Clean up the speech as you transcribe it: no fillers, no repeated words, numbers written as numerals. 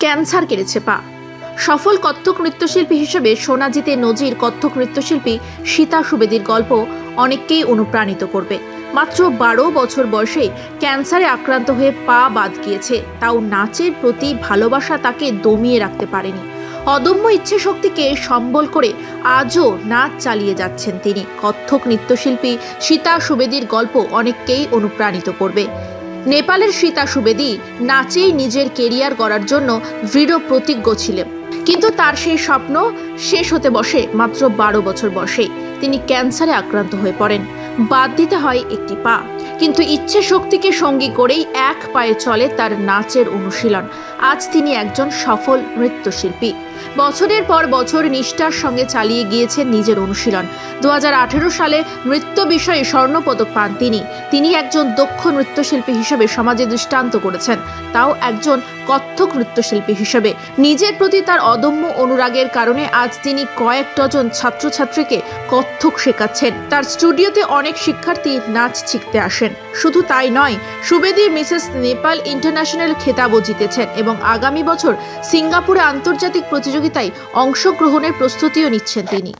Cancer কেড়েছে পা। সফল কত্থক নৃত্যশিল্পী হিসেবে সোনাজিতে নজির কত্থক নৃত্যশিল্পী সীতা সুবেদীর গল্প অনেককেই অনুপ্রাণিত করবে। মাত্র 12 বছর বয়সে ক্যান্সারে আক্রান্ত হয়ে পা বাদ গিয়েছে, তাও নাচের প্রতি ভালোবাসা তাকে দমিয়ে রাখতে পারেনি। অদম্য ইচ্ছে শক্তিকে সম্বল করে আজও নাচ চালিয়ে যাচ্ছেন তিনি। কত্থক নৃত্যশিল্পী সীতা সুবেদীর গল্প অনেককেই অনুপ্রাণিত করবে। নেপালের সীতা সুবেদী নাচেই নিজের কেরিয়ার গড়ার জন্য দৃঢ় প্রতিজ্ঞ ছিলেন, কিন্তু তার সেই স্বপ্ন শেষ হতে বসে মাত্র 12 বছর বয়সে। তিনি ক্যান্সারে আক্রান্ত হয়ে পড়েন, বাদ দিতে হয় একটি পা। কিন্তু ইচ্ছে শক্তিকে সঙ্গী করেই এক পায়ে চলে তার নাচের অনুশীলন। আজ তিনি একজন সফল নৃত্যশিল্পী। বছরের পর বছর নিষ্ঠার সঙ্গে চালিয়ে গিয়েছেন নিজের অনুশীলন। 2018 সালে নৃত্য বিষয়ে স্বর্ণপদক পান তিনি একজন দক্ষ নৃত্যশিল্পী হিসেবে সমাজে দৃষ্টান্ত করেছেন, তাও একজন কত্থক নৃত্যশিল্পী হিসেবে। নিজের প্রতি তার অদম্য অনুরাগের কারণে আজ তিনি কয়েক ডজন ছাত্রছাত্রীকে কত্থক শেখাচ্ছেন। তার স্টুডিওতে অনেক শিক্ষার্থী নাচ শিখতে আসেন। শুধু তাই নয়, সুবেদী মিসেস নেপাল ইন্টারন্যাশনাল খেতাবও জিতেছেন এবং আগামী বছর সিঙ্গাপুরে আন্তর্জাতিক প্রতিযোগিতায় অংশগ্রহণের প্রস্তুতিও নিচ্ছেন তিনি।